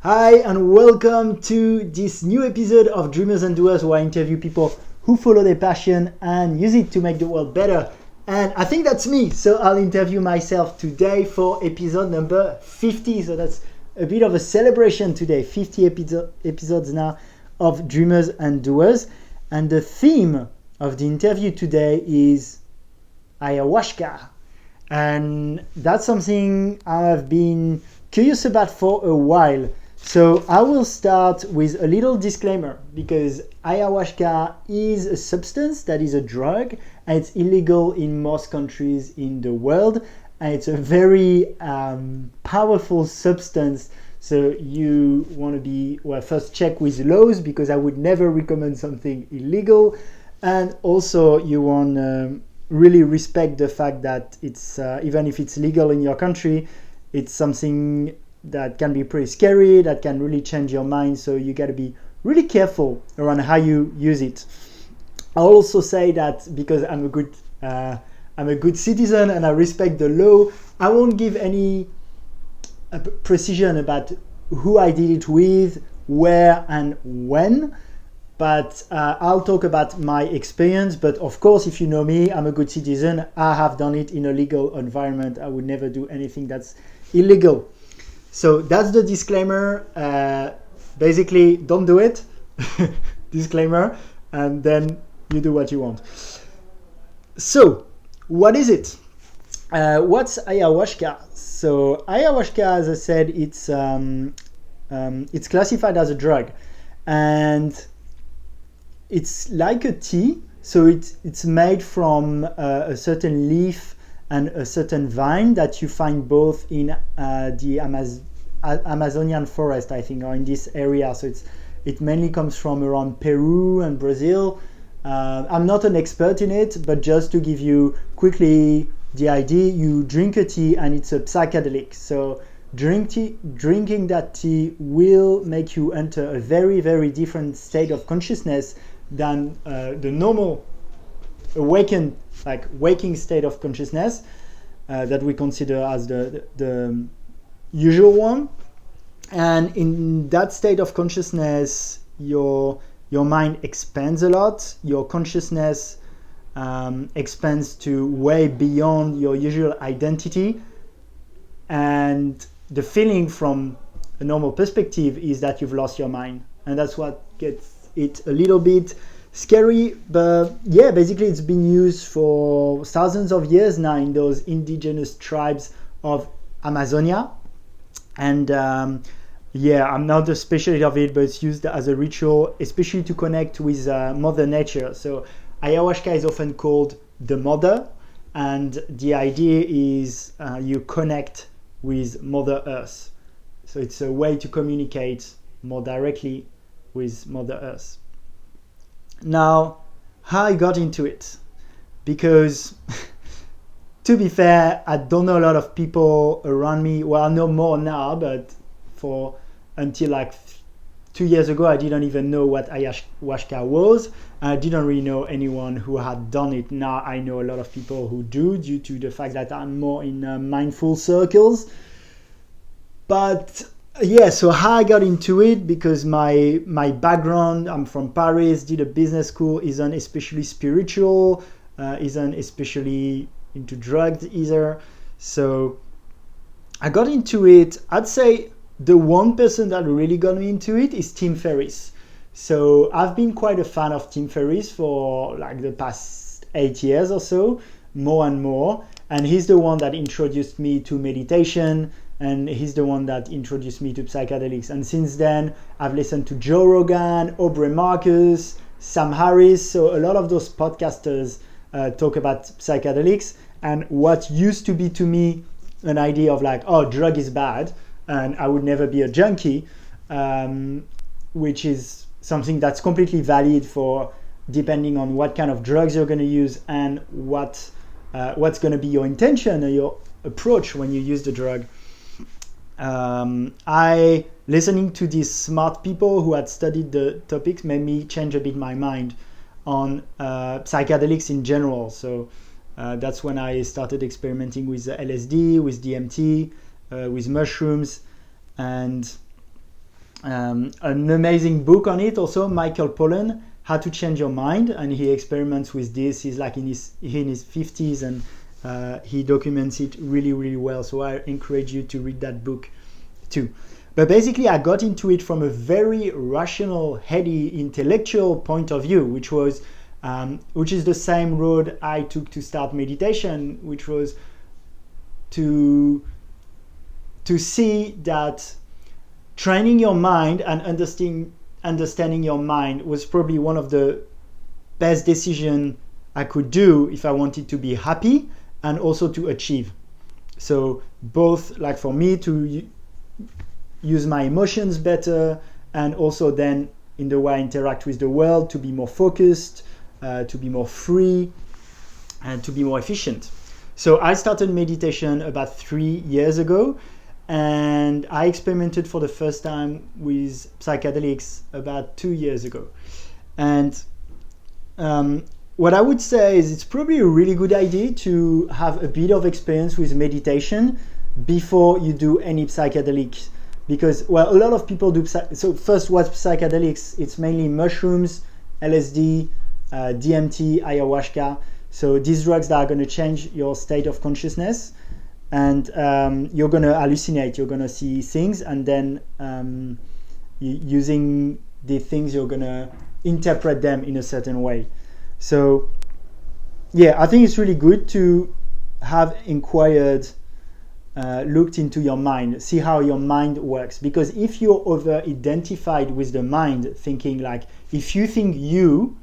Hi and welcome to this new episode of Dreamers and Doers, where I interview people who follow their passion and use it to make the world better. And I think that's me, so I'll interview myself today for episode number 50. So that's a bit of a celebration today, 50 episodes now of Dreamers and Doers. And the theme of the interview today is Ayahuasca. And that's something I've been curious about for a while. So I will start with a little disclaimer, because ayahuasca is a substance that is a drug and it's illegal in most countries in the world, and it's a very powerful substance. So you want to be, first check with laws, because I would never recommend something illegal, and also you want to really respect the fact that it's even if it's legal in your country, it's something that can be pretty scary, that can really change your mind. So you got to be really careful around how you use it. I'll also say that because I'm a good citizen and I respect the law, I won't give any precision about who I did it with, where and when. But I'll talk about my experience. But of course, if you know me, I'm a good citizen. I have done it in a legal environment. I would never do anything that's illegal. So that's the disclaimer. Basically, don't do it. Disclaimer. And then you do what you want. So, what is it? What's ayahuasca? So, ayahuasca, as I said, it's classified as a drug. And it's like a tea. So it's made from a certain leaf and a certain vine that you find both in the Amazonian forest, I think, or in this area. So it mainly comes from around Peru and Brazil. I'm not an expert in it, but just to give you quickly the idea, you drink a tea and it's a psychedelic. So drinking that tea will make you enter a very, very different state of consciousness than the normal waking state of consciousness that we consider as the usual one. And in that state of consciousness, your mind expands a lot. Your consciousness expands to way beyond your usual identity. And the feeling from a normal perspective is that you've lost your mind. And that's what gets it a little bit scary. But yeah, basically it's been used for thousands of years now in those indigenous tribes of Amazonia. And I'm not a specialist of it, but it's used as a ritual, especially to connect with Mother Nature. So ayahuasca is often called the mother, and the idea is you connect with Mother Earth. So it's a way to communicate more directly with Mother Earth. Now, how I got into it? Because to be fair, I don't know a lot of people around me. Well, I know more now, but until like 2 years ago, I didn't even know what ayahuasca was. I didn't really know anyone who had done it. Now I know a lot of people who do, due to the fact that I'm more in mindful circles. But yeah, so how I got into it, because my background, I'm from Paris, did a business school, isn't especially spiritual, isn't especially into drugs either. So I got into it. I'd say the one person that really got me into it is Tim Ferriss. So I've been quite a fan of Tim Ferriss for like the past 8 years or so, more and more. And he's the one that introduced me to meditation, and he's the one that introduced me to psychedelics. And since then, I've listened to Joe Rogan, Aubrey Marcus, Sam Harris. So a lot of those podcasters talk about psychedelics. And what used to be to me an idea of like, oh, drug is bad, and I would never be a junkie, which is something that's completely valid for depending on what kind of drugs you're going to use and what's going to be your intention or your approach when you use the drug. I listening to these smart people who had studied the topics made me change a bit my mind on psychedelics in general. So that's when I started experimenting with LSD, with DMT, with mushrooms, and an amazing book on it also, Michael Pollan, How to Change Your Mind, and he experiments with this. He's like in his 50s, and he documents it really, really well. So I encourage you to read that book too. But basically, I got into it from a very rational, heady, intellectual point of view, which is the same road I took to start meditation, which was to see that training your mind and understanding your mind was probably one of the best decisions I could do if I wanted to be happy and also to achieve. So both, like for me, to use my emotions better, and also then in the way I interact with the world, to be more focused, to be more free, and to be more efficient. So I started meditation about 3 years ago, and I experimented for the first time with psychedelics about 2 years ago. And what I would say is it's probably a really good idea to have a bit of experience with meditation before you do any psychedelics. Because, well, a lot of people do. So first, what's psychedelics? It's mainly mushrooms, LSD, DMT, Ayahuasca. So these drugs that are going to change your state of consciousness, and you're going to hallucinate. You're going to see things, and then using the things, you're going to interpret them in a certain way. So yeah, I think it's really good to have inquired, looked into your mind, see how your mind works. Because if you're over-identified with the mind, thinking like, if you think you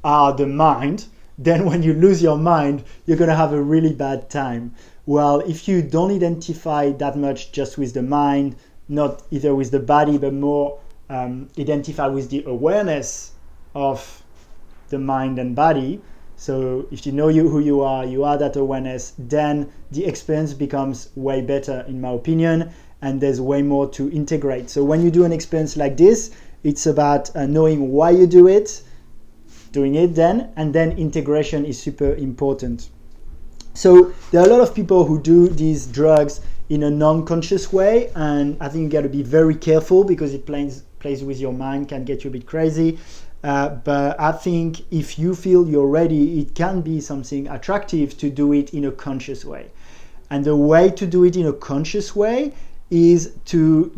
are the mind, then when you lose your mind, you're going to have a really bad time. Well, if you don't identify that much just with the mind, not either with the body, but more identify with the awareness of the mind and body. So if you know who you are that awareness, then the experience becomes way better, in my opinion, and there's way more to integrate. So when you do an experience like this, it's about knowing why you do it, doing it then, and then integration is super important. So there are a lot of people who do these drugs in a non-conscious way, and I think you got to be very careful because it plays with your mind, can get you a bit crazy. But I think if you feel you're ready, it can be something attractive to do it in a conscious way. And the way to do it in a conscious way is to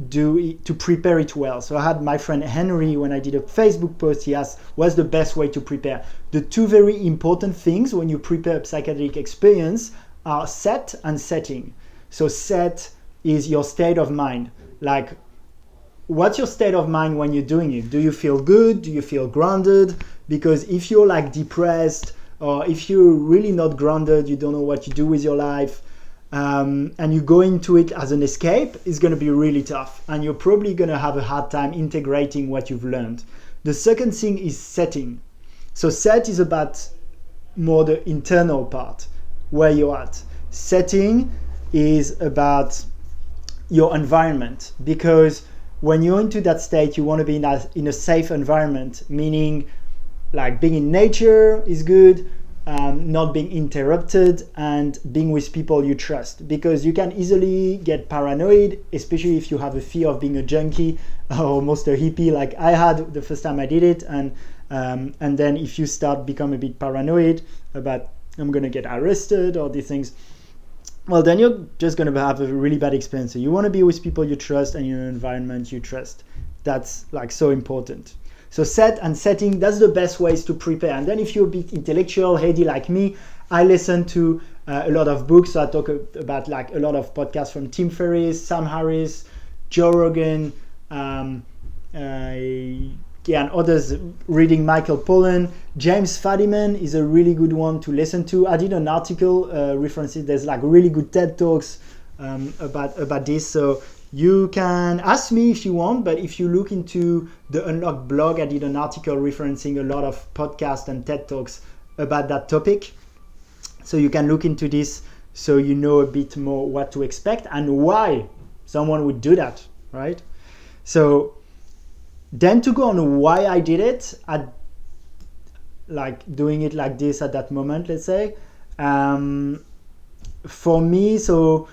prepare it well. So I had my friend Henry, when I did a Facebook post, he asked, what's the best way to prepare? The two very important things when you prepare a psychedelic experience are set and setting. So set is your state of mind. Like, what's your state of mind when you're doing it? Do you feel good? Do you feel grounded? Because if you're like depressed, or if you're really not grounded, you don't know what you do with your life, and you go into it as an escape, it's going to be really tough. And you're probably going to have a hard time integrating what you've learned. The second thing is setting. So set is about more the internal part, where you're at. Setting is about your environment, because when you're into that state, you want to be in a safe environment, meaning like being in nature is good, not being interrupted, and being with people you trust, because you can easily get paranoid, especially if you have a fear of being a junkie or almost a hippie like I had the first time I did it, and then if you start become a bit paranoid about I'm gonna get arrested or these things, well, then you're just going to have a really bad experience. So you want to be with people you trust and in an environment you trust. That's like so important. So set and setting, that's the best ways to prepare. And then if you're a bit intellectual, heady like me, I listen to a lot of books. So I talk about like a lot of podcasts from Tim Ferriss, Sam Harris, Joe Rogan, and others, reading Michael Pollan. James Fadiman is a really good one to listen to. I did an article referencing, there's like really good TED Talks about this. So you can ask me if you want, but if you look into the Unlocked blog, I did an article referencing a lot of podcasts and TED Talks about that topic. So you can look into this so you know a bit more what to expect and why someone would do that, right? So then to go on why I did it, at like doing it like this at that moment, let's say, for me, so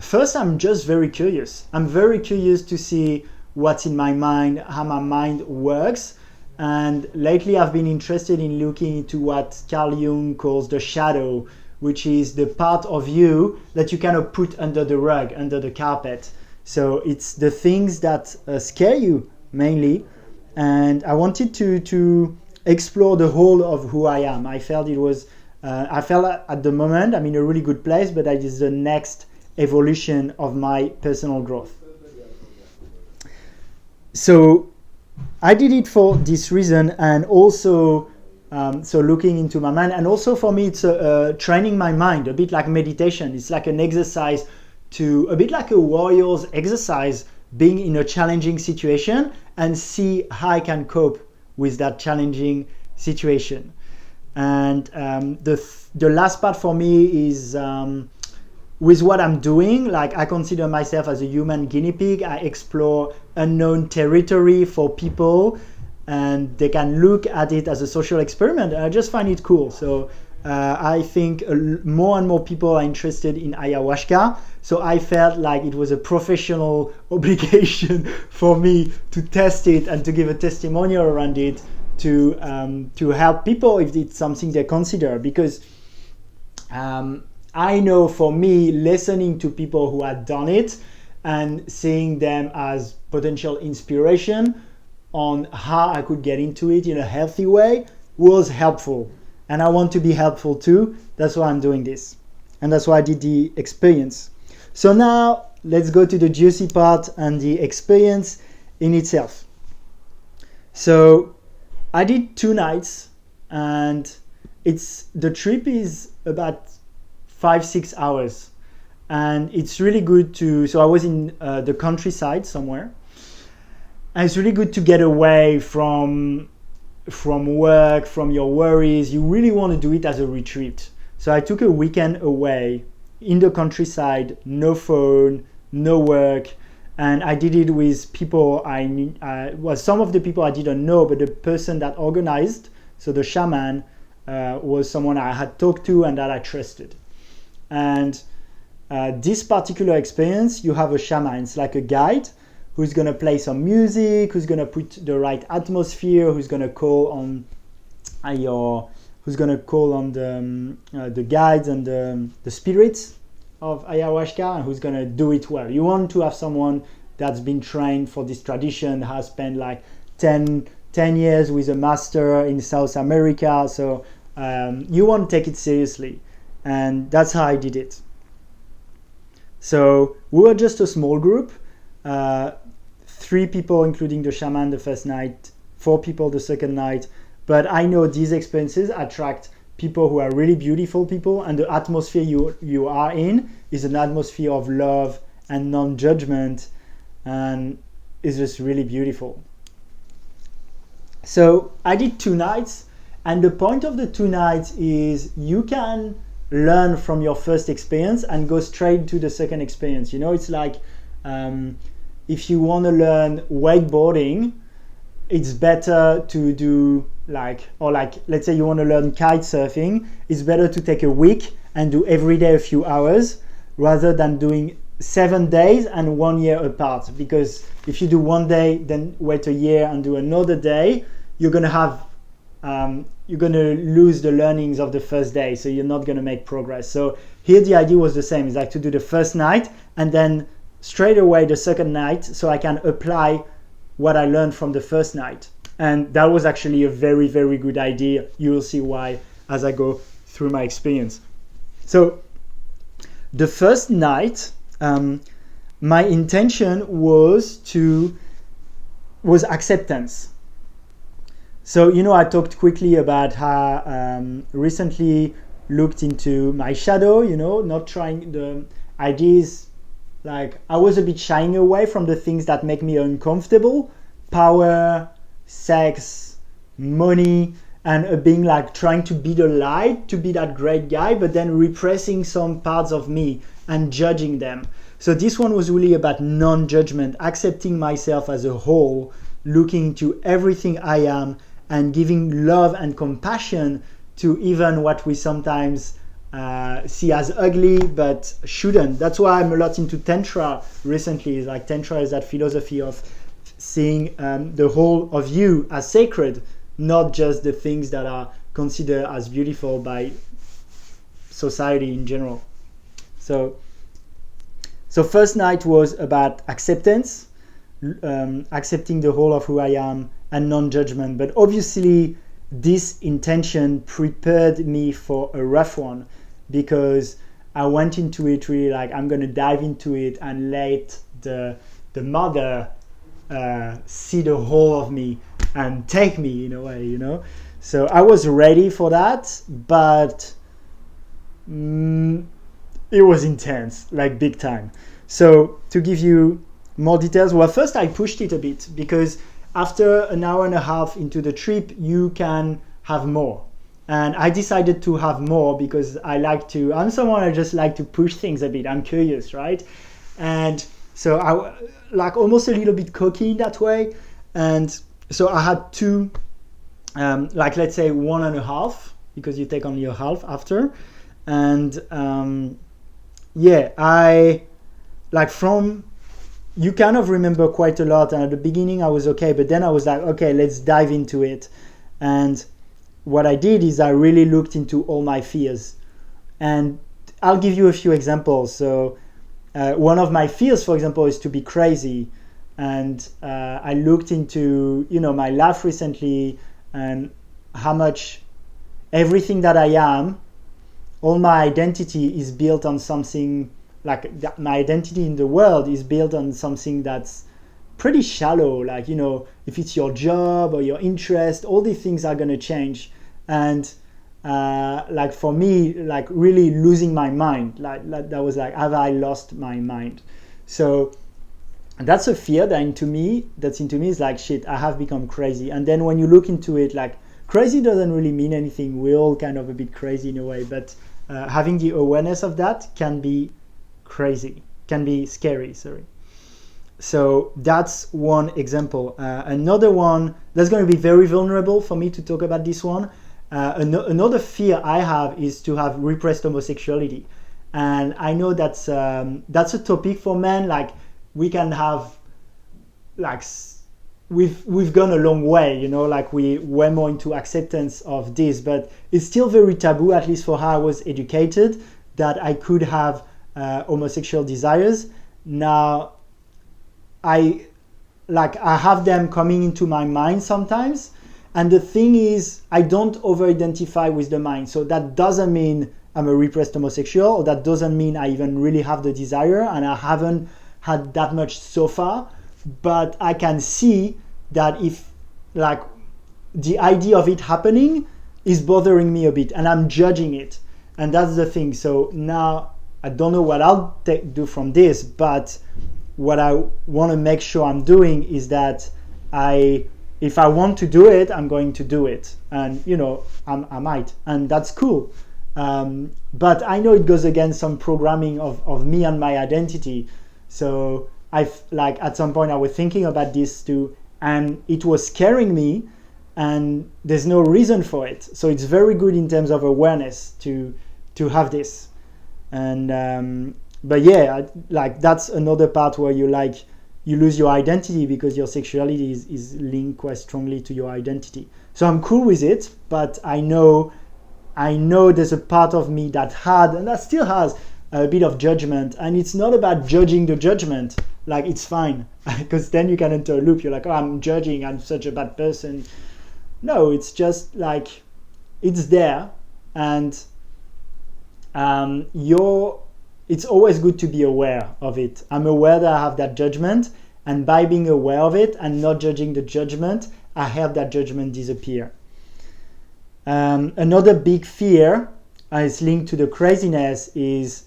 first, I'm just very curious. I'm very curious to see what's in my mind, how my mind works. And lately I've been interested in looking into what Carl Jung calls the shadow, which is the part of you that you kind of put under the rug, under the carpet. So it's the things that scare you mainly. And I wanted to explore the whole of who I am. I felt at the moment I'm in a really good place, but that is the next evolution of my personal growth. So I did it for this reason, and also so looking into my mind, and also for me it's training my mind, a bit like meditation. It's like an exercise, a bit like a warrior's exercise, being in a challenging situation and see how I can cope with that challenging situation. And the last part for me is with what I'm doing. Like, I consider myself as a human guinea pig. I explore unknown territory for people, and they can look at it as a social experiment. And I just find it cool. So I think more and more people are interested in ayahuasca. So I felt like it was a professional obligation for me to test it and to give a testimonial around it, to help people if it's something they consider. Because I know for me, listening to people who had done it and seeing them as potential inspiration on how I could get into it in a healthy way was helpful. And I want to be helpful too. That's why I'm doing this. And that's why I did the experience. So now let's go to the juicy part and the experience in itself. So I did 2 nights, and the trip is about 5-6 hours, and it's really good so I was in the countryside somewhere, and it's really good to get away from work, from your worries. You really want to do it as a retreat. So I took a weekend away in the countryside, no phone, no work, and I did it with people I knew. Some of the people I didn't know, but the person that organized, so the shaman, was someone I had talked to and that I trusted. And this particular experience, you have a shaman. It's like a guide who's going to play some music, who's going to put the right atmosphere, who's going to call on the guides and the spirits of ayahuasca, and who's going to do it well. You want to have someone that's been trained for this tradition, has spent like 10 years with a master in South America. So you want to take it seriously. And that's how I did it. So we were just a small group, 3 people, including the shaman the first night, 4 people the second night. But I know these experiences attract people who are really beautiful people, and the atmosphere you are in is an atmosphere of love and non-judgment, and it's just really beautiful. So I did 2 nights, and the point of the 2 nights is you can learn from your first experience and go straight to the second experience. You know, it's like if you want to learn wakeboarding, it's better to do let's say you want to learn kite surfing, it's better to take a week and do every day a few hours rather than doing 7 days and 1 year apart. Because if you do 1 day, then wait a year and do another day, you're going to lose the learnings of the first day, so you're not going to make progress. So here the idea was the same. It's like to do the first night and then straight away the second night, so I can apply what I learned from the first night. And that was actually a very, very good idea. You will see why as I go through my experience. So the first night, my intention was acceptance. So, I talked quickly about how recently looked into my shadow, not trying the ideas. Like, I was a bit shying away from the things that make me uncomfortable: power, sex, money, and being like trying to be the light, to be that great guy, but then repressing some parts of me and judging them. So this one was really about non-judgment, accepting myself as a whole, looking to everything I am, and giving love and compassion to even what we sometimes see as ugly, but shouldn't. That's why I'm a lot into Tantra recently. Like Tantra is that philosophy of seeing the whole of you as sacred, not just the things that are considered as beautiful by society in general. So first night was about acceptance, accepting the whole of who I am, and non-judgment. But obviously this intention prepared me for a rough one, because I went into it really like, I'm going to dive into it and let the mother see the whole of me and take me in a way, you know. So I was ready for that, but it was intense, like big time. So to give you more details, well, first I pushed it a bit, because after an hour and a half into the trip, you can have more. And I decided to have more because I'm someone I just like to push things a bit. I'm curious, right? And so I like almost a little bit cocky in that way. And so I had two, like let's say 1.5, because you take only a half after. And you kind of remember quite a lot, and at the beginning I was okay, but then I was like, okay, let's dive into it. And what I did is I really looked into all my fears, and I'll give you a few examples. So one of my fears, for example, is to be crazy, and I looked into my life recently and how much everything that I am, all my identity is built on something. Like my identity in the world is built on something that's pretty shallow. Like, if it's your job or your interest, all these things are going to change. And like for me, like really losing my mind, like that was like, have I lost my mind? So that's a fear that's into me is like, shit, I have become crazy. And then when you look into it, like crazy doesn't really mean anything. We're all kind of a bit crazy in a way, but having the awareness of that can be scary. So that's one example. Another one that's going to be very vulnerable for me to talk about this one. Another fear I have is to have repressed homosexuality, and I know that's a topic for men. Like we can have, like we've gone a long way, like we were more into acceptance of this, but it's still very taboo, at least for how I was educated, that I could have homosexual desires. Now I have them coming into my mind sometimes, and the thing is I don't over identify with the mind. So that doesn't mean I'm a repressed homosexual, or that doesn't mean I even really have the desire, and I haven't had that much so far. But I can see that if like the idea of it happening is bothering me a bit, and I'm judging it, and that's the thing. So now I don't know what I'll do from this, but what I want to make sure I'm doing is that if I want to do it, I'm going to do it. And, I might, and that's cool. But I know it goes against some programming of me and my identity. So at some point I was thinking about this too, and it was scaring me, and there's no reason for it. So it's very good in terms of awareness to have this. And but yeah, like that's another part where you lose your identity, because your sexuality is linked quite strongly to your identity. So I'm cool with it, but I know there's a part of me that had, and that still has, a bit of judgment. And it's not about judging the judgment, like it's fine, because then you can enter a loop. You're like, oh, I'm judging, I'm such a bad person. No, it's just like it's there, and it's always good to be aware of it. I'm aware that I have that judgment, and by being aware of it and not judging the judgment, I have that judgment disappear. Another big fear is linked to the craziness is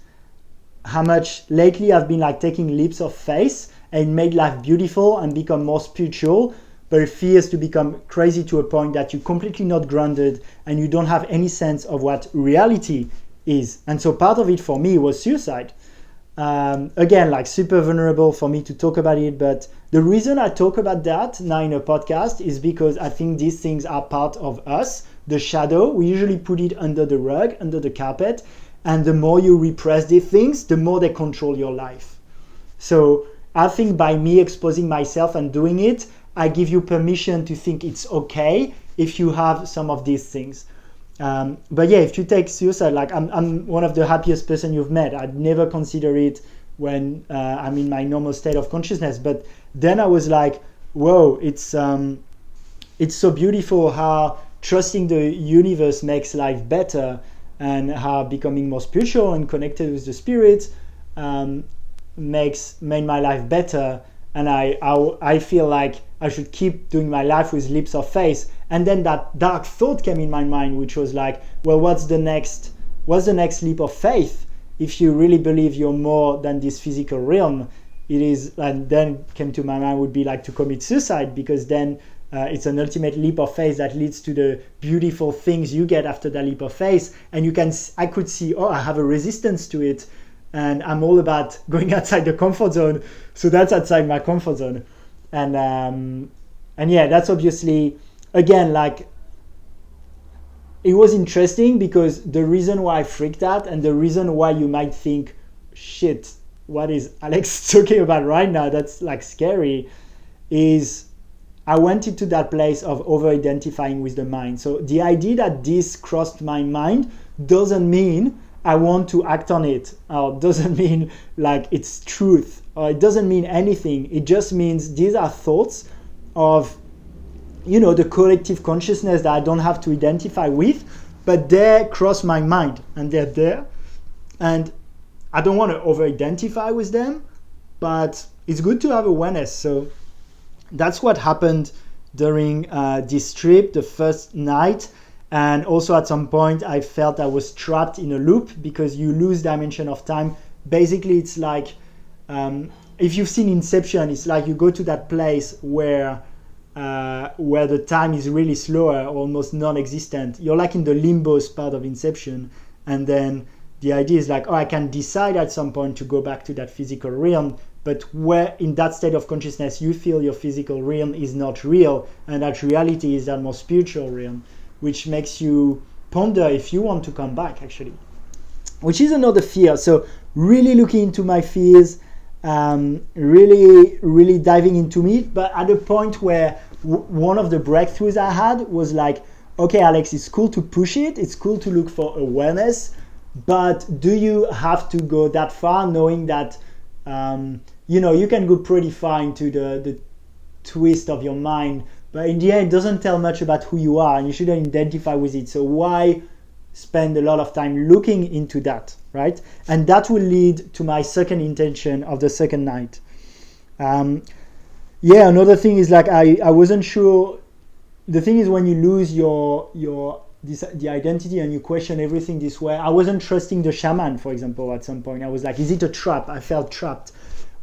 how much lately I've been like taking leaps of faith and made life beautiful and become more spiritual, but it fears to become crazy to a point that you're completely not grounded and you don't have any sense of what reality is. And so part of it for me was suicide. Again, like super vulnerable for me to talk about it, but the reason I talk about that now in a podcast is because I think these things are part of us, the shadow. We usually put it under the rug, under the carpet, and the more you repress these things, the more they control your life. So I think by me exposing myself and doing it, I give you permission to think it's okay if you have some of these things. But yeah, if you take suicide, like I'm one of the happiest person you've met. I'd never consider it when I'm in my normal state of consciousness. But then I was like, whoa, it's so beautiful how trusting the universe makes life better, and how becoming more spiritual and connected with the spirit made my life better. And I feel like I should keep doing my life with leaps of faith. And then that dark thought came in my mind, which was like, well, what's the next leap of faith? If you really believe you're more than this physical realm, it is, and then came to my mind would be like to commit suicide, because then it's an ultimate leap of faith that leads to the beautiful things you get after that leap of faith. And I could see, oh, I have a resistance to it, and I'm all about going outside the comfort zone. So that's outside my comfort zone. And yeah, that's obviously, again, like, it was interesting because the reason why I freaked out, and the reason why you might think, shit, what is Alex talking about right now? That's like scary, is I went into that place of over-identifying with the mind. So the idea that this crossed my mind doesn't mean I want to act on it, or doesn't mean like it's truth, or it doesn't mean anything. It just means these are thoughts of, you know, the collective consciousness that I don't have to identify with, but they cross my mind and they're there. And I don't want to over-identify with them, but it's good to have awareness. So that's what happened during this trip, the first night. And also at some point I felt I was trapped in a loop, because you lose dimension of time. Basically, it's like, if you've seen Inception, it's like you go to that place where the time is really slower, almost non-existent. You're like in the limbo part of Inception. And then the idea is like, oh, I can decide at some point to go back to that physical realm. But where in that state of consciousness, you feel your physical realm is not real, and that reality is that more spiritual realm, which makes you ponder if you want to come back, actually, which is another fear. So really looking into my fears, really diving into me. But at a point where one of the breakthroughs I had was like, okay, Alex, it's cool to push it. It's cool to look for awareness. But do you have to go that far, knowing that, you can go pretty far into the twist of your mind, but in the end, it doesn't tell much about who you are, and you shouldn't identify with it. So why spend a lot of time looking into that, right? And that will lead to my second intention of the second night. Another thing is like I wasn't sure. The thing is, when you lose the identity and you question everything this way, I wasn't trusting the shaman, for example. At some point, I was like, is it a trap? I felt trapped,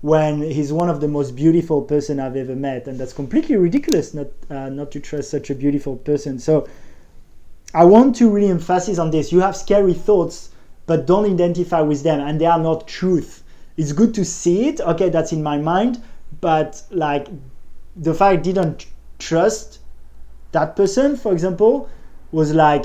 when he's one of the most beautiful person I've ever met, and that's completely ridiculous not to trust such a beautiful person. So I want to really emphasize on this. You have scary thoughts, but don't identify with them, and they are not truth. It's good to see it, okay, that's in my mind, but like the fact I didn't trust that person, for example, was like,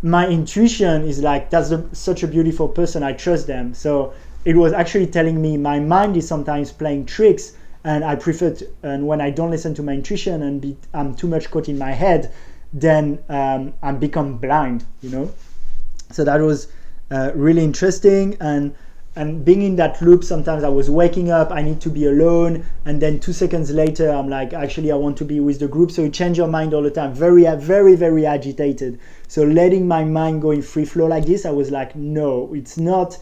my intuition is like, that's such a beautiful person, I trust them. So it was actually telling me my mind is sometimes playing tricks, and I prefer to, and when I don't listen to my intuition and I'm too much caught in my head, then I become blind, So that was really interesting. And being in that loop, sometimes I was waking up, I need to be alone, and then 2 seconds later I'm like, actually I want to be with the group. So you change your mind all the time, very, very, very agitated. So letting my mind go in free flow like this, I was like, no, it's not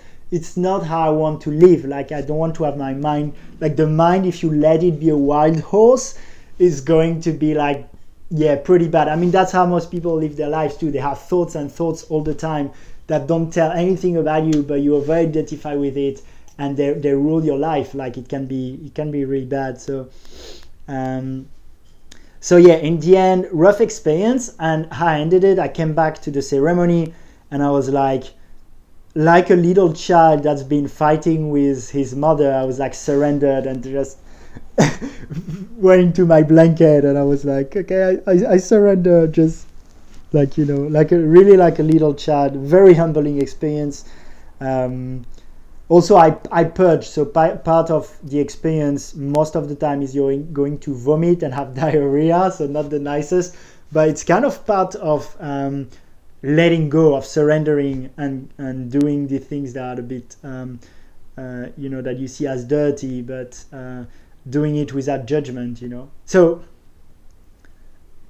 how I want to live. Like, I don't want to have my mind, like the mind, if you let it be a wild horse, is going to be like, yeah, pretty bad. I mean, that's how most people live their lives too. They have thoughts and thoughts all the time that don't tell anything about you, but you are very identified with it, and they rule your life. Like, it can be really bad. So yeah, in the end, rough experience. And how I ended it, I came back to the ceremony, and I was like a little child that's been fighting with his mother. I was like surrendered and just went into my blanket, and I was like, okay, I surrender, just like, like a little child. Very humbling experience. Also, I purge. So part of the experience most of the time is you're going to vomit and have diarrhea. So not the nicest, but it's kind of part of letting go, of surrendering and doing the things that are a bit, that you see as dirty, but doing it without judgment, So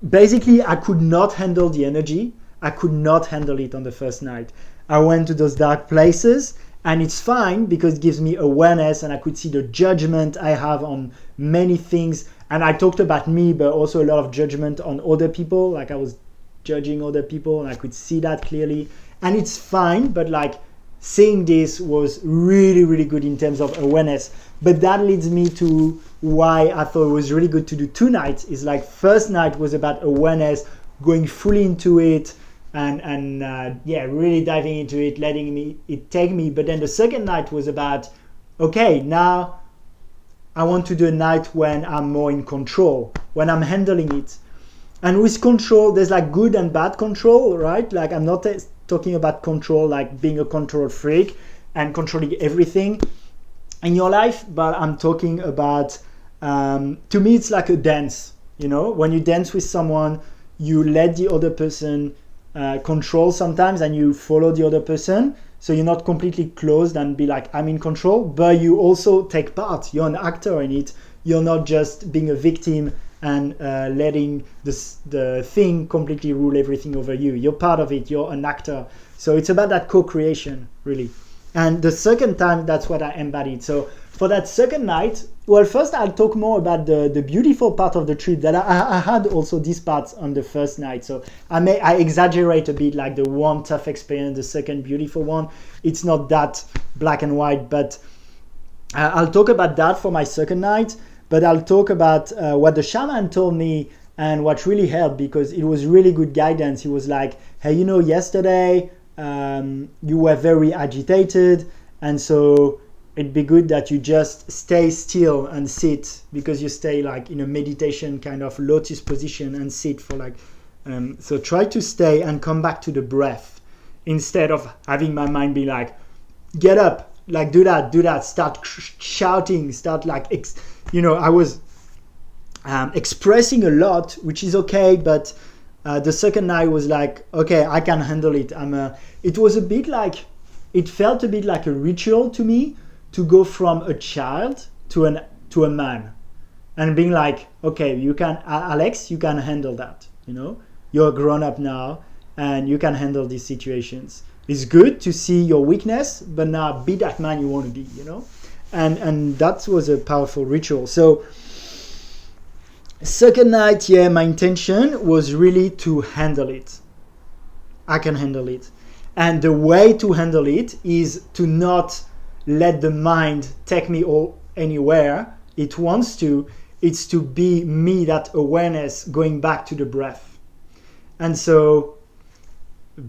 basically, I could not handle the energy. I could not handle it on the first night. I went to those dark places, and it's fine because it gives me awareness, and I could see the judgment I have on many things. And I talked about me, but also a lot of judgment on other people. Like I was judging other people, and I could see that clearly. And it's fine, but like seeing this was really, really good in terms of awareness. But that leads me to why I thought it was really good to do 2 nights. Is like first night was about awareness, going fully into it, and really diving into it, letting it take me. But then the second night was about, okay, now I want to do a night when I'm more in control, when I'm handling it. And with control, there's like good and bad control, right? Like I'm not talking about control like being a control freak and controlling everything in your life, but I'm talking about, to me, it's like a dance. When you dance with someone, you let the other person control sometimes, and you follow the other person. So you're not completely closed and be like, I'm in control, but you also take part. You're an actor in it. You're not just being a victim and letting the thing completely rule everything over you. You're part of it. You're an actor. So it's about that co-creation, really. And the second time, that's what I embodied. So for that second night, well, first I'll talk more about the beautiful part of the trip that I had also these parts on the first night. So I exaggerate a bit, like the one tough experience, the second beautiful one. It's not that black and white, but I'll talk about that for my second night. But I'll talk about what the shaman told me and what really helped, because it was really good guidance. He was like, hey, yesterday you were very agitated, and so it'd be good that you just stay still and sit, because you stay like in a meditation kind of lotus position and sit for like, so try to stay and come back to the breath instead of having my mind be like, get up, like do that, start shouting, start like, I was expressing a lot, which is okay, but the second night was like, okay, I can handle it. It was a bit like, it felt a bit like a ritual to me to go from a child to a man, and being like, okay, you can, Alex, you can handle that. You're a grown up now, and you can handle these situations. It's good to see your weakness, but now be that man you want to be. And that was a powerful ritual. So second night, my intention was really to handle it. I can handle it. And the way to handle it is to not let the mind take me anywhere it wants to. It's to be me, that awareness, going back to the breath. And so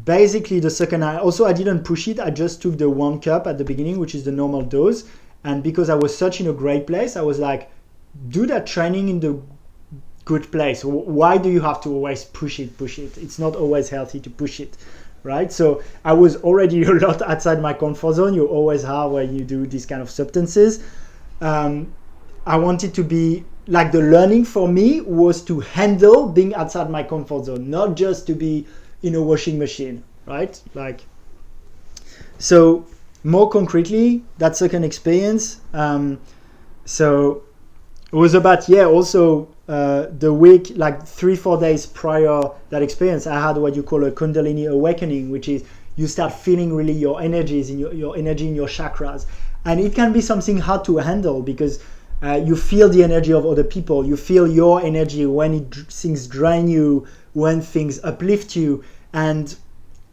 basically the second night, also I didn't push it. I just took the 1 cup at the beginning, which is the normal dose. And because I was such in a great place, I was like, do that training in the good place. Why do you have to always push it? It's not always healthy to push it, right? So I was already a lot outside my comfort zone. You always are when you do these kind of substances. I wanted to be, like, the learning for me was to handle being outside my comfort zone, not just to be in a washing machine, right? Like, so more concretely, that second experience, so it was about, also the week, like 3-4 days prior that experience, I had what you call a Kundalini awakening, which is you start feeling really your energies, in your energy in your chakras. And it can be something hard to handle, because you feel the energy of other people, you feel your energy when things drain you, when things uplift you. And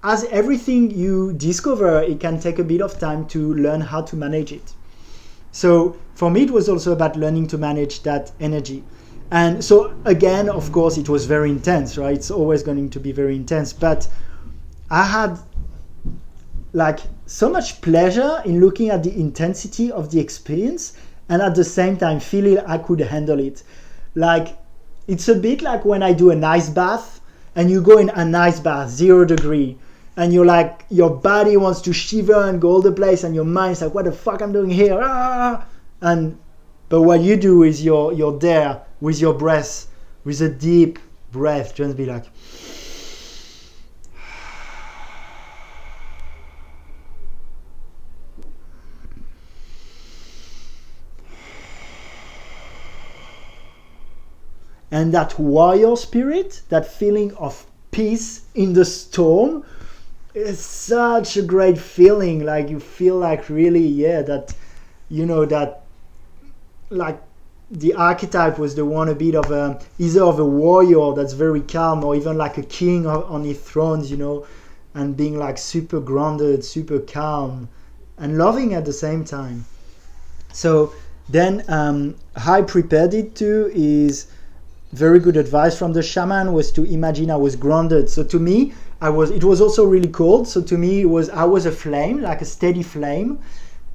as everything you discover, it can take a bit of time to learn how to manage it. So for me, it was also about learning to manage that energy. And so again, of course, it was very intense, right? It's always going to be very intense. But I had like so much pleasure in looking at the intensity of the experience, and at the same time feeling I could handle it. Like, it's a bit like when I do an ice bath, and you go in an ice bath, 0 degree, and you're like, your body wants to shiver and go all the place, and your mind's like, what the fuck I'm doing here? But what you do is you're there with your breath, with a deep breath, just be like, and that warrior spirit, that feeling of peace in the storm, is such a great feeling. Like you feel like really, that, that like the archetype was the one a bit of either of a warrior that's very calm, or even like a king on his thrones, and being like super grounded, super calm, and loving at the same time. So then how I prepared it to is very good advice from the shaman was to imagine I was grounded. So to me, it was also really cold. So to me, I was a flame, like a steady flame,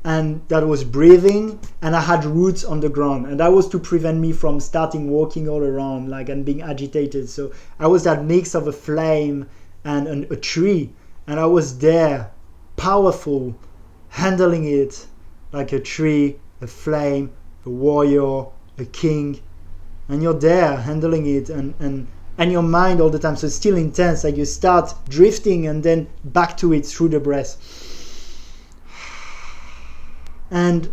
and that was breathing, and I had roots on the ground, and that was to prevent me from starting walking all around and being agitated. So I was that mix of a flame and a tree, and I was there, powerful, handling it like a tree, a flame, a warrior, a king, and you're there handling it, and your mind all the time. So it's still intense, like you start drifting and then back to it through the breath. And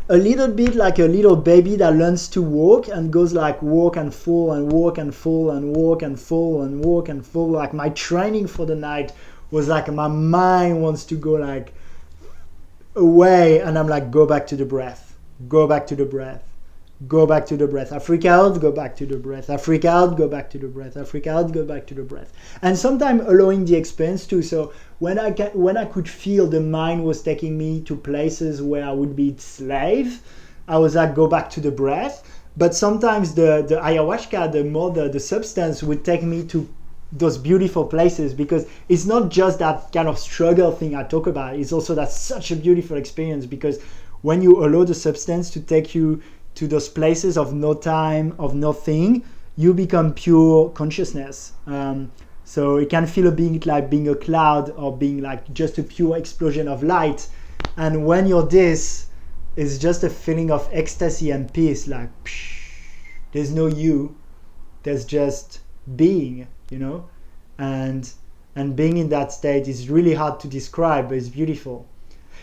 a little bit like a little baby that learns to walk and goes like walk and fall and walk and fall and walk and fall and walk and fall. Like my training for the night was like my mind wants to go like away, and I'm like, go back to the breath, go back to the breath, go back to the breath. I freak out, go back to the breath. I freak out, go back to the breath. I freak out, go back to the breath. And sometimes allowing the experience too. So when I could feel the mind was taking me to places where I would be slave, I was like, go back to the breath. But sometimes the ayahuasca, the substance would take me to those beautiful places, because it's not just that kind of struggle thing I talk about. It's also that such a beautiful experience, because when you allow the substance to take you to those places of no time, of nothing, you become pure consciousness. So it can feel a bit like being a cloud, or being like just a pure explosion of light. And when you're this, it's just a feeling of ecstasy and peace. Like there's no you, there's just being, and being in that state is really hard to describe, but it's beautiful.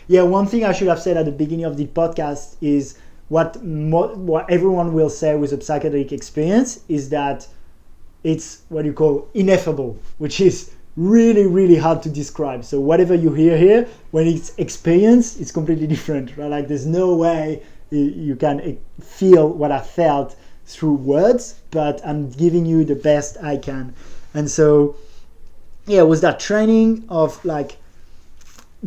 Yeah, one thing I should have said at the beginning of the podcast is what everyone will say with a psychedelic experience is that it's what you call ineffable, which is really, really hard to describe. So whatever you hear here, when it's experienced, it's completely different, right? Like there's no way you can feel what I felt through words, but I'm giving you the best I can. And so, yeah, it was that training of like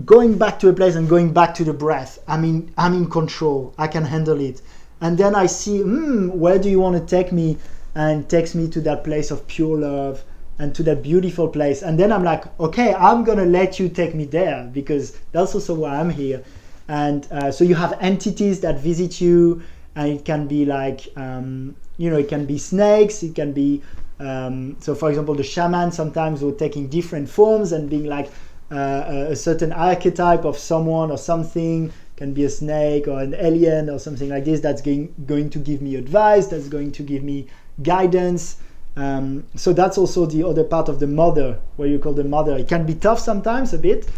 going back to a place and going back to the breath. I'm in control. I can handle it. And then I see, where do you want to take me? And takes me to that place of pure love and to that beautiful place. And then I'm like, okay, I'm going to let you take me there, because that's also why I'm here. And so you have entities that visit you, and it can be like, it can be snakes, it can be, so for example, the shaman sometimes will take in different forms and being like, a certain archetype of someone or something, can be a snake or an alien or something like this, that's going to give me advice, that's going to give me guidance. So that's also the other part of the mother, where you call the mother. It can be tough sometimes, a bit,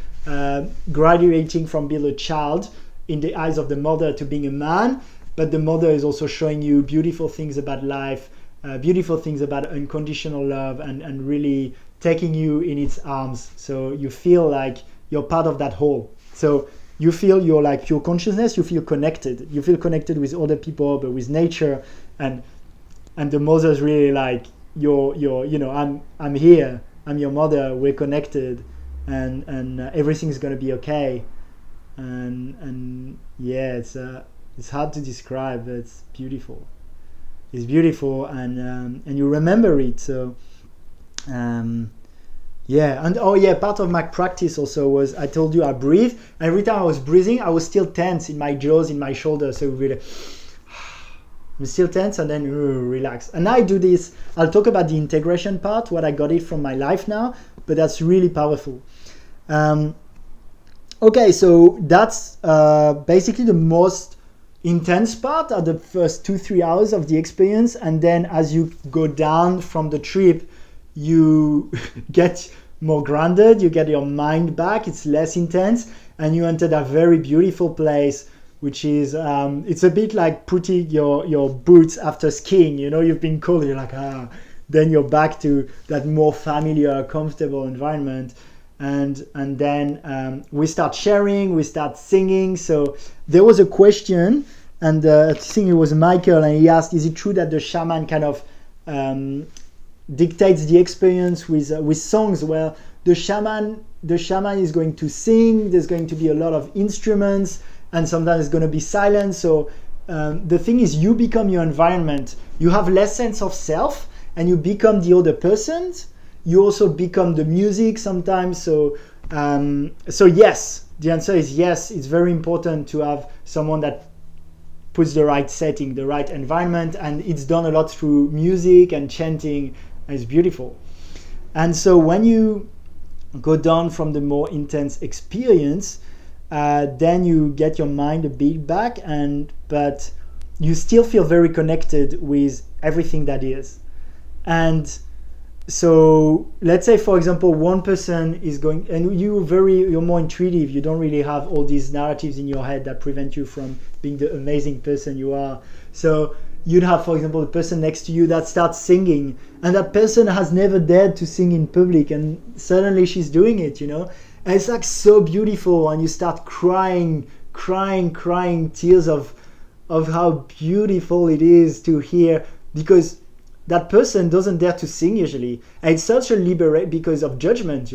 graduating from being a child in the eyes of the mother to being a man, but the mother is also showing you beautiful things about life, beautiful things about unconditional love, and really taking you in its arms. So you feel like you're part of that whole. So you feel you're like pure consciousness, you feel connected. You feel connected with other people, but with nature. And the mother's really like, I'm here, I'm your mother, we're connected, and everything's gonna be okay. And yeah, it's hard to describe, but it's beautiful. It's beautiful, and you remember it. So part of my practice also was, I told you I breathe. Every time I was breathing, I was still tense in my jaws, in my shoulders. So really, I'm still tense, and then relax. And I do this. I'll talk about the integration part, what I got it from my life now, but that's really powerful. Okay, so that's basically the most intense part are the first 2-3 hours of the experience, and then as you go down from the trip, you get more grounded, you get your mind back, it's less intense, and you enter that very beautiful place, which is it's a bit like putting your boots after skiing. You've been cold, you're like then you're back to that more familiar, comfortable environment. And then we start sharing, we start singing. So there was a question, and I think it was Michael, and he asked, is it true that the shaman kind of dictates the experience with songs? Well, the shaman is going to sing, there's going to be a lot of instruments, and sometimes it's going to be silence. So the thing is, you become your environment. You have less sense of self, and you become the other person. You also become the music sometimes. So yes, the answer is yes. It's very important to have someone that puts the right setting, the right environment, and it's done a lot through music and chanting. It's beautiful. And so when you go down from the more intense experience, then you get your mind a bit back, but you still feel very connected with everything that is. And so let's say, for example, one person is going, and you're more intuitive, you don't really have all these narratives in your head that prevent you from being the amazing person you are. So you'd have, for example, the person next to you that starts singing, and that person has never dared to sing in public, and suddenly she's doing it, and it's like so beautiful, and you start crying tears of how beautiful it is to hear, because that person doesn't dare to sing usually, and it's such a liberation because of judgment,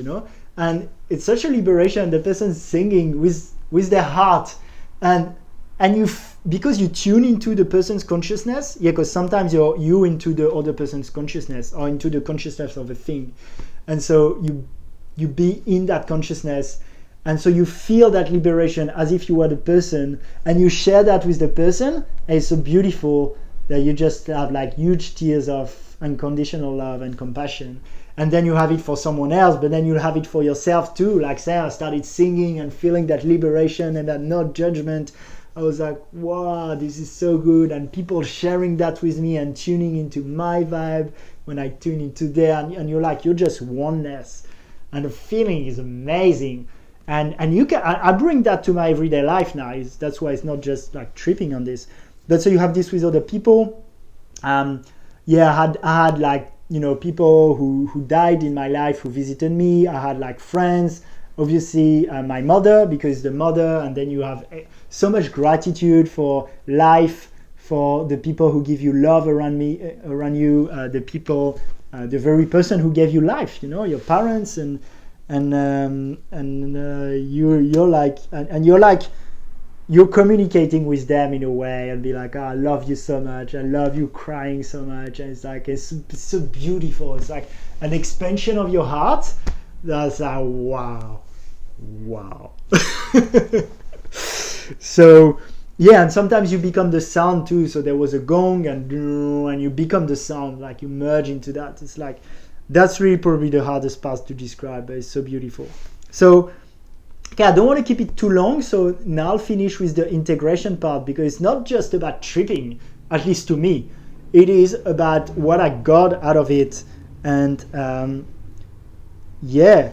and it's such a liberation. The person's singing with their heart, and because you tune into the person's consciousness, because sometimes you into the other person's consciousness or into the consciousness of a thing, and so you be in that consciousness, and so you feel that liberation as if you were the person, and you share that with the person, and it's so beautiful that you just have like huge tears of unconditional love and compassion. And then you have it for someone else, but then you'll have it for yourself too. Like Sarah started singing and feeling that liberation and that not judgment. I was like, wow, this is so good. And people sharing that with me and tuning into my vibe when I tune into there, and you're just oneness. And the feeling is amazing. And you can, I bring that to my everyday life now. That's why it's not just like tripping on this. But so you have this with other people. I had like, people who died in my life who visited me. I had like friends, obviously my mother, because the mother, and then you have so much gratitude for life, for the people who give you love around you, the people, the very person who gave you life, your parents, and you're communicating with them in a way, and be like, I love you so much, I love you crying so much, and it's so beautiful. It's like an expansion of your heart. That's like, wow. So yeah, and sometimes you become the sound too. So there was a gong, and you become the sound, like you merge into that. It's like, that's really probably the hardest part to describe, but it's so beautiful. So okay, I don't want to keep it too long, so now I'll finish with the integration part, because it's not just about tripping, at least to me. It is about what I got out of it, and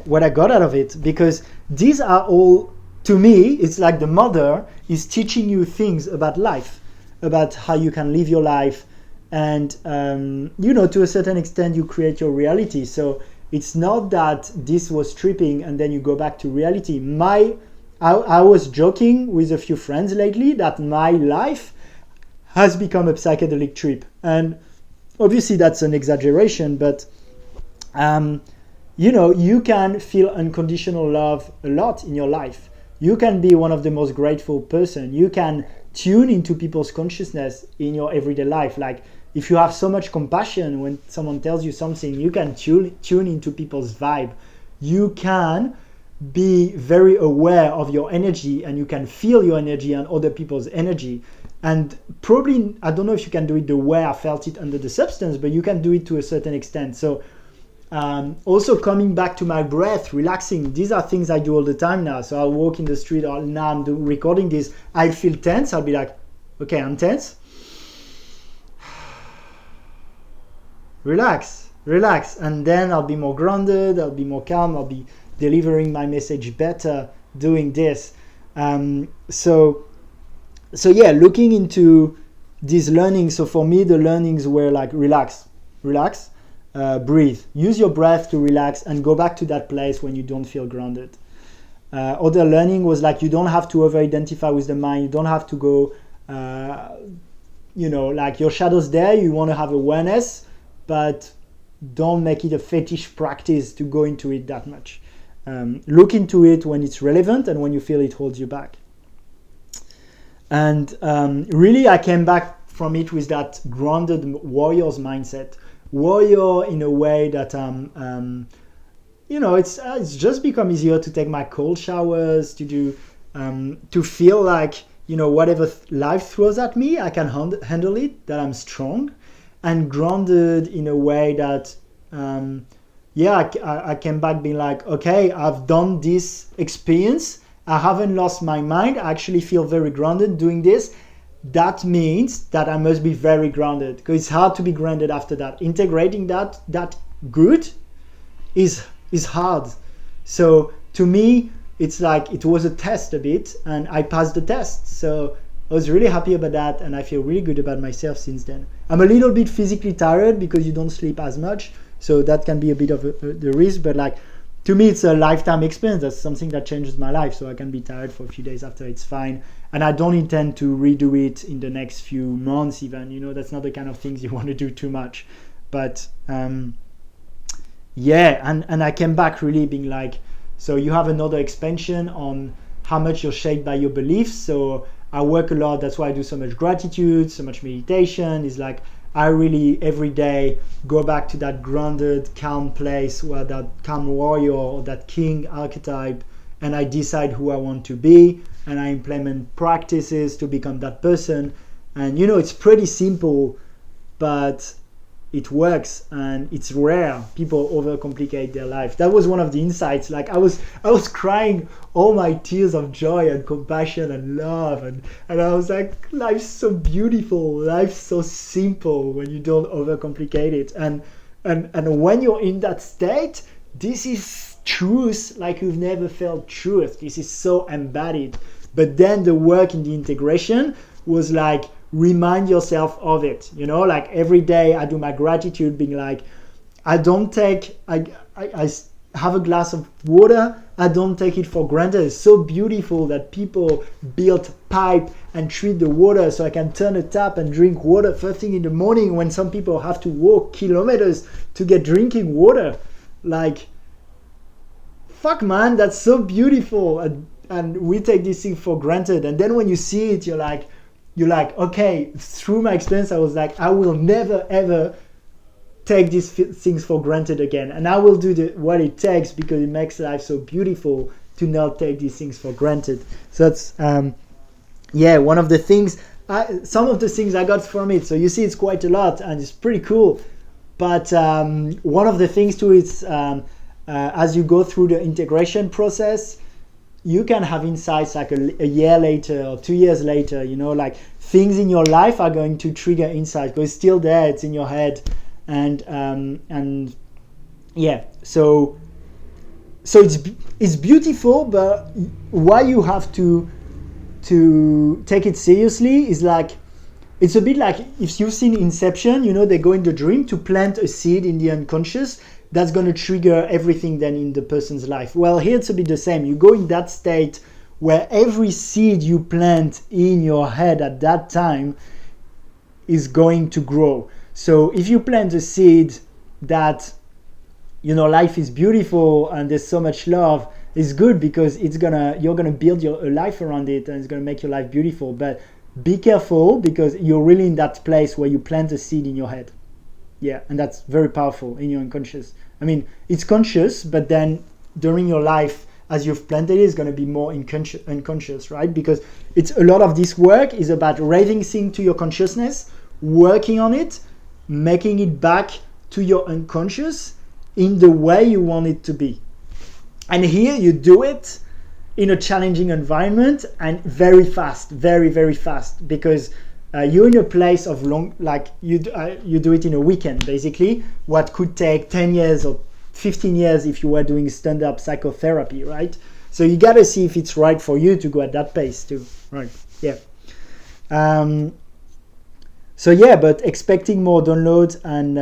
what I got out of it, because these are all, to me, it's like the mother is teaching you things about life, about how you can live your life, and to a certain extent you create your reality. So it's not that this was tripping and then you go back to reality. I was joking with a few friends lately that my life has become a psychedelic trip, and obviously that's an exaggeration, but you can feel unconditional love a lot in your life. You can be one of the most grateful person. You can tune into people's consciousness in your everyday life. Like, if you have so much compassion when someone tells you something, you can tune into people's vibe. You can be very aware of your energy, and you can feel your energy and other people's energy. And probably, I don't know if you can do it the way I felt it under the substance, but you can do it to a certain extent. So also coming back to my breath, relaxing, these are things I do all the time now. So I'll walk in the street, or now I'm recording this, I feel tense, I'll be like, okay, I'm tense. Relax, and then I'll be more grounded, I'll be more calm, I'll be delivering my message better doing this. So yeah, looking into these learnings. So for me, the learnings were like relax, breathe, use your breath to relax and go back to that place when you don't feel grounded. Other learning was like, you don't have to over-identify with the mind, you don't have to go, like your shadow's there, you want to have awareness, but don't make it a fetish practice to go into it that much. Look into it when it's relevant and when you feel it holds you back. And really, I came back from it with that grounded warrior's mindset. Warrior in a way that, it's just become easier to take my cold showers, to do, to feel like, whatever life throws at me, I can handle it, that I'm strong. And grounded in a way that, I came back being like, okay, I've done this experience. I haven't lost my mind. I actually feel very grounded doing this. That means that I must be very grounded, because it's hard to be grounded after that. Integrating that good is hard. So to me, it's like it was a test a bit, and I passed the test. So I was really happy about that, and I feel really good about myself since then. I'm a little bit physically tired because you don't sleep as much, so that can be a bit of the risk, but like, to me, it's a lifetime experience. That's something that changes my life. So I can be tired for a few days after, it's fine. And I don't intend to redo it in the next few months even. That's not the kind of things you want to do too much. But and I came back really being like, so you have another expansion on how much you're shaped by your beliefs. So I work a lot. That's why I do so much gratitude, so much meditation. It's like, I really every day go back to that grounded, calm place where that calm warrior or that king archetype, and I decide who I want to be, and I implement practices to become that person. And it's pretty simple, but it works, and it's rare. People overcomplicate their life. That was one of the insights. Like I was crying all my tears of joy and compassion and love, and I was like, life's so beautiful, life's so simple when you don't overcomplicate it. And when you're in that state, this is truth like you've never felt truth. This is so embodied. But then the work in the integration was like, remind yourself of it. Like every day I do my gratitude being like, I have a glass of water, I don't take it for granted. It's so beautiful that people built pipe and treat the water so I can turn a tap and drink water first thing in the morning, when some people have to walk kilometers to get drinking water. Like, fuck man, that's so beautiful. And we take this thing for granted. And then when you see it, you're like, okay, through my experience, I was like, I will never ever take these things for granted again. And I will do what it takes, because it makes life so beautiful to not take these things for granted. So that's, one of the things, some of the things I got from it. So you see, it's quite a lot and it's pretty cool. But one of the things too is, as you go through the integration process, you can have insights like a year later or 2 years later, like things in your life are going to trigger insights, because it's still there, it's in your head. So it's beautiful, but why you have to take it seriously is like, it's a bit like if you've seen Inception, they go in the dream to plant a seed in the unconscious that's going to trigger everything then in the person's life. Well, here it's a bit the same. You go in that state where every seed you plant in your head at that time is going to grow. So if you plant a seed that, life is beautiful and there's so much love, it's good, because you're gonna build a life around it, and it's gonna make your life beautiful. But be careful, because you're really in that place where you plant a seed in your head. Yeah, and that's very powerful in your unconscious. I mean, it's conscious, but then during your life, as you've planted it, is going to be more unconscious, right? Because it's a lot of this work is about raising things to your consciousness, working on it, making it back to your unconscious in the way you want it to be. And here you do it in a challenging environment and very fast, very, very fast, because you're in a place of long, like you do it in a weekend, basically, what could take 10 years or 15 years if you were doing stand-up psychotherapy, right? So you got to see if it's right for you to go at that pace too, right? Yeah. So yeah, but expecting more downloads, and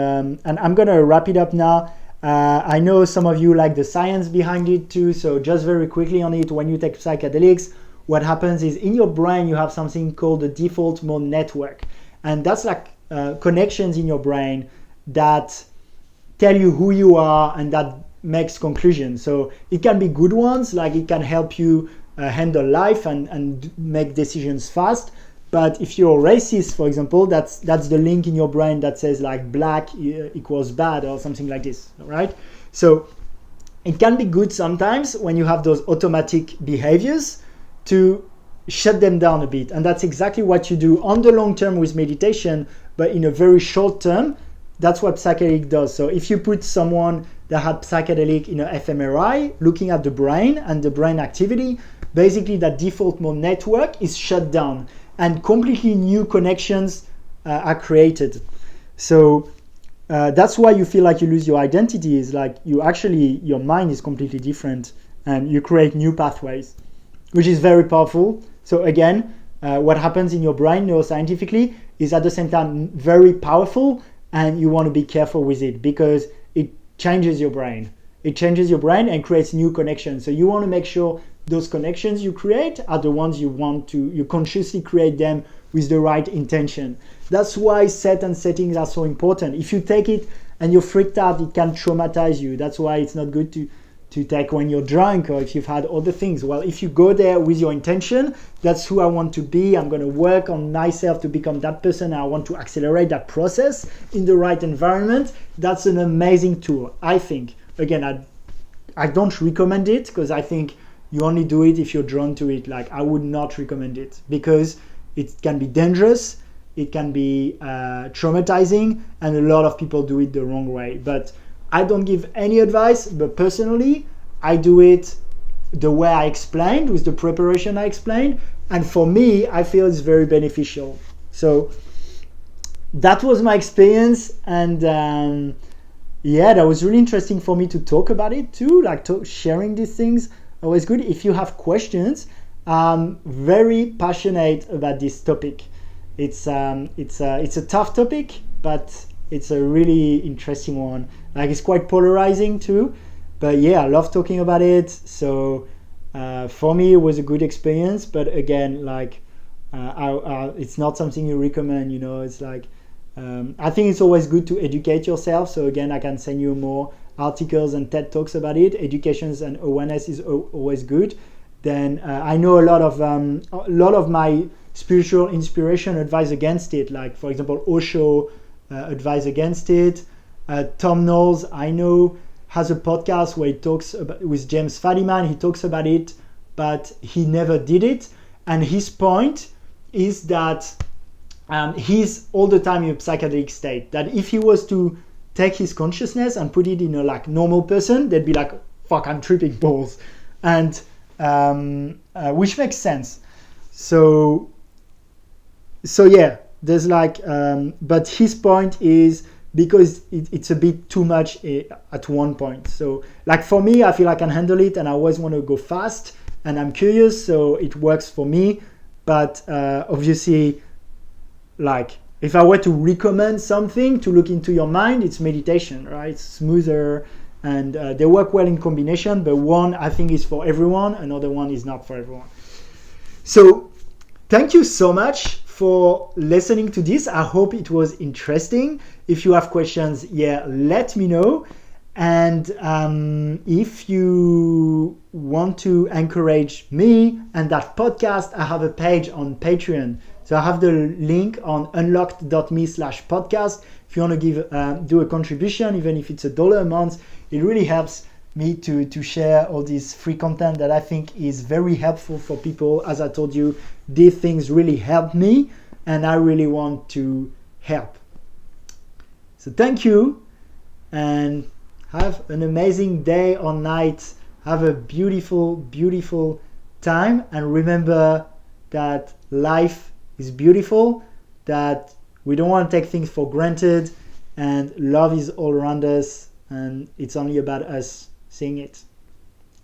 I'm going to wrap it up now. I know some of you like the science behind it too, so just very quickly on it, when you take psychedelics, what happens is in your brain you have something called the default mode network, and that's like connections in your brain that tell you who you are and that makes conclusions. So it can be good ones, like it can help you handle life and make decisions fast. But if you're racist, for example, that's the link in your brain that says like black equals bad or something like this, right? So it can be good sometimes when you have those automatic behaviors to shut them down a bit. And that's exactly what you do on the long term with meditation, but in a very short term, that's what psychedelic does. So if you put someone that had psychedelic in an fMRI, looking at the brain and the brain activity, basically that default mode network is shut down and completely new connections are created. So that's why you feel like you lose your identity, is like your mind is completely different and you create new pathways, which is very powerful. So again, what happens in your brain neuroscientifically is at the same time very powerful, and you want to be careful with it because it changes your brain. It changes your brain and creates new connections. So you want to make sure those connections you create are the ones you consciously create them with the right intention. That's why set and settings are so important. If you take it and you're freaked out, it can traumatize you. That's why it's not good to take when you're drunk or if you've had other things. Well, if you go there with your intention, that's who I want to be. I'm going to work on myself to become that person. I want to accelerate that process in the right environment. That's an amazing tool, I think. Again, I don't recommend it because I think you only do it if you're drawn to it. Like, I would not recommend it because it can be dangerous, it can be traumatizing, and a lot of people do it the wrong way. But I don't give any advice, but personally, I do it the way I explained, with the preparation I explained, and for me, I feel it's very beneficial. So that was my experience, and yeah, that was really interesting for me to talk about it too, like sharing these things. Always good. If you have questions, I'm very passionate about this topic. It's a tough topic, but it's a really interesting one. Like, it's quite polarizing too, but yeah, I love talking about it. So for me, it was a good experience. But again, like it's not something you recommend. You know, it's like I think it's always good to educate yourself. So again, I can send you more articles and TED Talks about it. Education and awareness is always good. Then I know a lot of my spiritual inspiration advise against it. Like, for example, Osho advise against it. Tom Knowles, I know, has a podcast where he talks about, with James Fadiman. He talks about it, but he never did it. And his point is that he's all the time in a psychedelic state. That if he was to take his consciousness and put it in a like normal person, they'd be like, "Fuck, I'm tripping balls," and which makes sense. So yeah, there's like, but his point is because it's a bit too much at one point. So like for me, I feel I can handle it, and I always want to go fast, and I'm curious, so it works for me. But obviously, like, if I were to recommend something to look into your mind, it's meditation, right? It's smoother, and they work well in combination, but one I think is for everyone, another one is not for everyone. So thank you so much for listening to this. I hope it was interesting. If you have questions, yeah, let me know. And if you want to encourage me and that podcast, I have a page on Patreon. So I have the link on unlocked.me/podcast. If you want to do a contribution, even if it's $1 a month, it really helps me to share all this free content that I think is very helpful for people. As I told you, these things really help me, and I really want to help. So thank you, and have an amazing day or night. Have a beautiful, beautiful time, and remember that life is beautiful, that we don't want to take things for granted, and love is all around us, and it's only about us seeing it.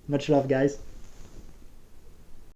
Much love, guys.